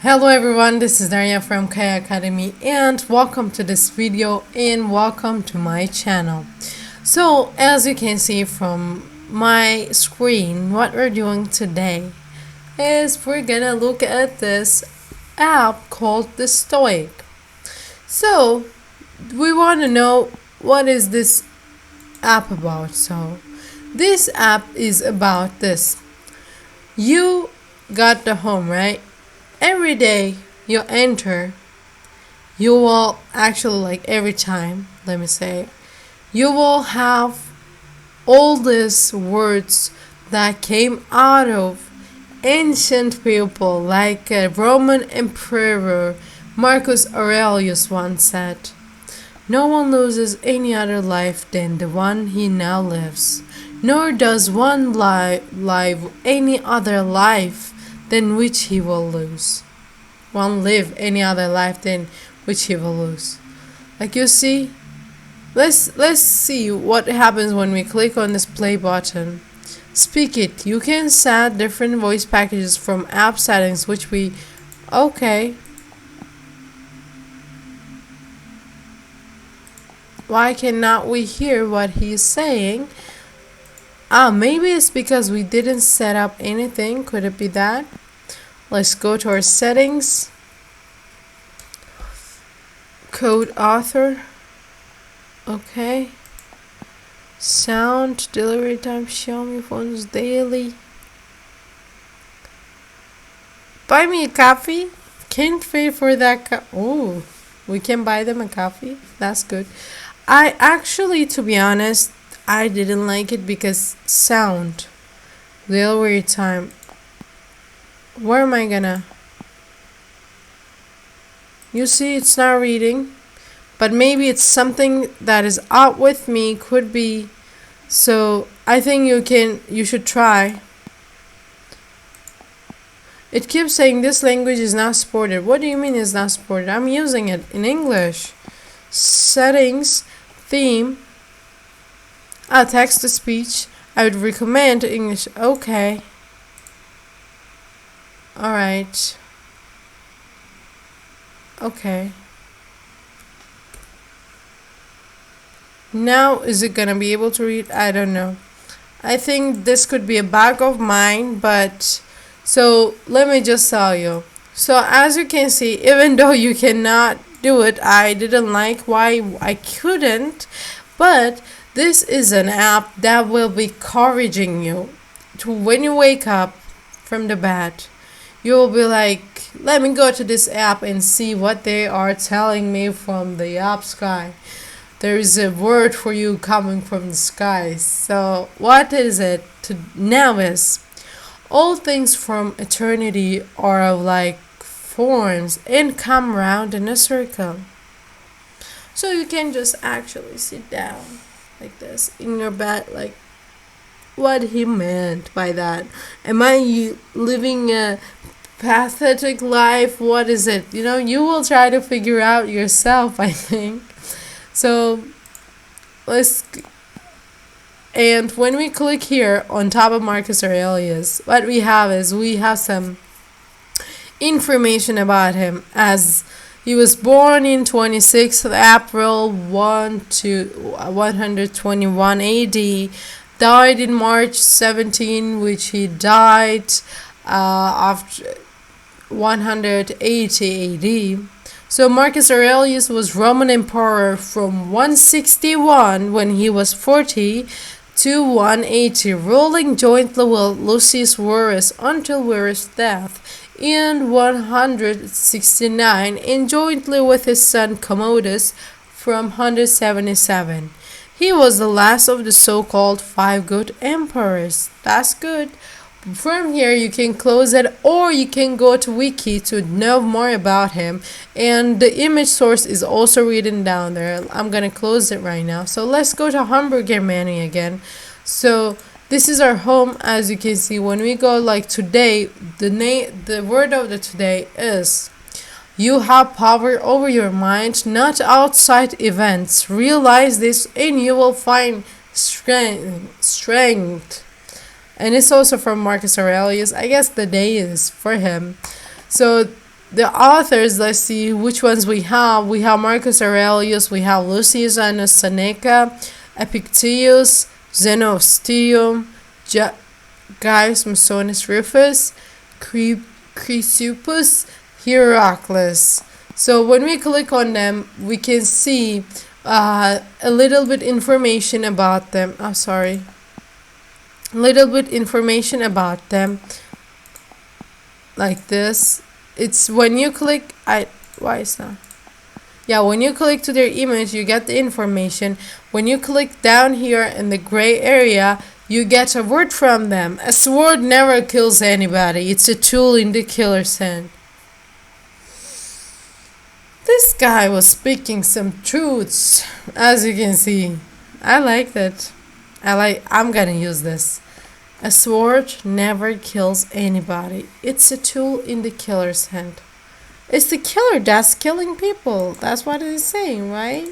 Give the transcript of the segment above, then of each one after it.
Hello everyone, this is Daria from Kaya Academy and welcome to this video and welcome to my channel. So as you can see from my screen, what we're doing today is we're gonna look at this app called the Stoic. So we want to know what is this app about. So this app is about this. You got the home, right? Every day you enter, you will actually, every time, let me say, you will have all these words that came out of ancient people, like a Roman emperor Marcus Aurelius once said, "No one loses any other life than the one he now lives, nor does one live any other life than which he will lose. One live any other life than which he will lose." Like you see, let's see what happens when we click on this play button. Speak it. You can set different voice packages from app settings, which we okay. Why cannot we hear what he's saying? Maybe it's because we didn't set up anything. Could it be that? Let's go to our settings. Code author. Okay. Sound, delivery time, Xiaomi phones daily. Buy me a coffee. Can't pay for that. Oh, we can buy them a coffee. That's good. I actually, to be honest, I didn't like it because sound, delivery time. Where am I gonna? You see, it's not reading, but maybe it's something that is out with me. Could be. So I think you should try. It keeps saying this language is not supported. What do you mean it's not supported? I'm using it in English. Settings, theme, text to speech. I would recommend English. Okay. Alright. Okay. Now, is it gonna be able to read? I don't know. I think this could be a bug of mine, but so let me just tell you. So as you can see, even though you cannot do it, I didn't like why I couldn't, but this is an app that will be encouraging you to, when you wake up from the bed, you will be like, let me go to this app and see what they are telling me from the app sky. There is a word for you coming from the skies. So what is it now is all things from eternity are like forms and come round in a circle. So you can just actually sit down like this in your bed, like what he meant by that. Am I living a pathetic life? What is it? You will try to figure out yourself, I think. So and when we click here on top of Marcus Aurelius, what we have some information about him, as he was born in 26th April 121 AD, died in March 17, which he died after 180 AD. So Marcus Aurelius was Roman emperor from 161 when he was 40 to 180, ruling jointly with Lucius Verus until Verus' death in 169, and jointly with his son Commodus from 177. He was the last of the so-called five good emperors. That's good. From here you can close it, or you can go to wiki to know more about him, and the image source is also written down there. I'm gonna close it right now. So let's go to Hamburger menu again. So this is our home. As you can see, when we go like today, the word of the today is, you have power over your mind, not outside events. Realize this and you will find strength. And it's also from Marcus Aurelius. I guess the day is for him. So the authors, let's see which ones we have. We have Marcus Aurelius, we have Lucius Annus Seneca, Epictetus, Zeno of Citium, Gaius, Musonius, Rufus, Chrysippus, Hierocles. So when we click on them, we can see a little bit information about them. A little bit information about them, like this. It's when you click, why is that? Yeah, when you click to their image, you get the information. When you click down here in the gray area, you get a word from them. A sword never kills anybody. It's a tool in the killer's hand. This guy was speaking some truths, as you can see. I like that. I'm gonna use this. A sword never kills anybody. It's a tool in the killer's hand. It's the killer that's killing people. That's what it is saying, right?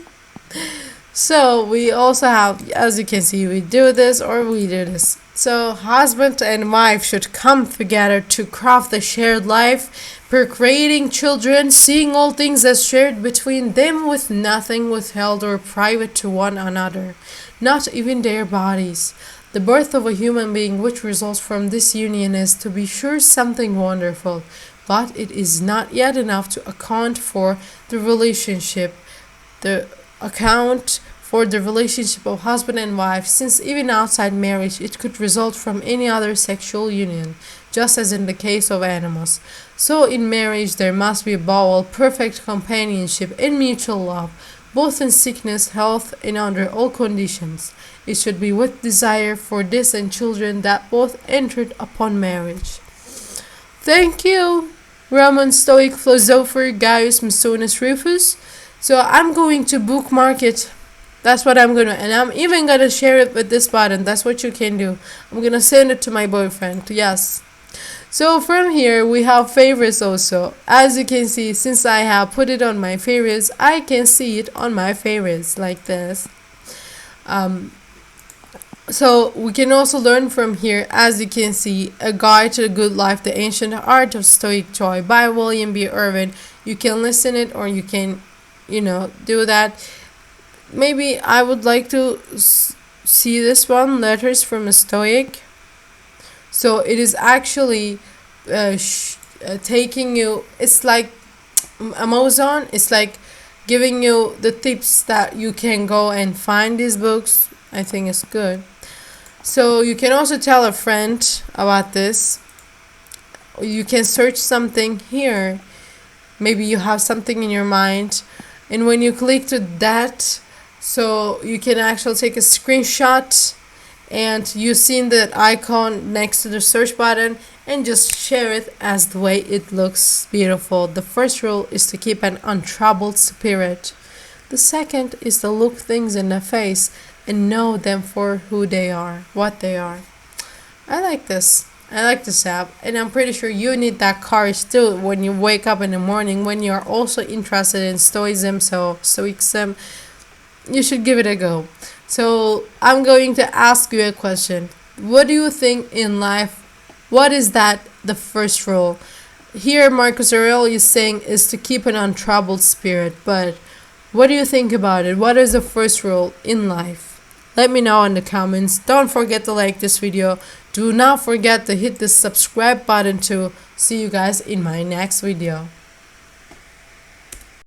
So we also have, as you can see, we do this or we do this. So husband and wife should come together to craft a shared life, procreating children, seeing all things as shared between them, with nothing withheld or private to one another, not even their bodies. The birth of a human being which results from this union is, to be sure, something wonderful, but it is not yet enough to account for the relationship of husband and wife, since even outside marriage it could result from any other sexual union, just as in the case of animals. So in marriage there must be above all perfect companionship and mutual love, both in sickness, health, and under all conditions. It should be with desire for this and children that both entered upon marriage. Thank you, Roman Stoic philosopher Gaius, Musonius, Rufus. So I'm going to bookmark it. That's what I'm gonna, and I'm even gonna share it with this button. That's what you can do. I'm gonna send it to my boyfriend. Yes. So from here we have favorites also. As you can see, since I have put it on my favorites, I can see it on my favorites like this. So we can also learn from here, as you can see, A Guide to the Good Life, The Ancient Art of Stoic Joy by William B. Irwin. You can listen it or you can, do that. Maybe I would like to see this one, Letters from a Stoic. So it is actually taking you, it's like Amazon, it's like giving you the tips that you can go and find these books. I think it's good. So you can also tell a friend about this. You can search something here. Maybe you have something in your mind, and when you click to that, so you can actually take a screenshot and you seen that icon next to the search button and just share it as the way it looks beautiful. The first rule is to keep an untroubled spirit. The second is to look things in the face and know them for who they are, what they are. I like this. I like this app, and I'm pretty sure you need that courage too when you wake up in the morning, when you're also interested in Stoicism, you should give it a go. So I'm going to ask you a question. What do you think in life? What is that the first rule? Here Marcus Aurelius is saying is to keep an untroubled spirit, but what do you think about it? What is the first rule in life? Let me know in the comments. Don't forget to like this video. Do not forget to hit the subscribe button to see you guys in my next video.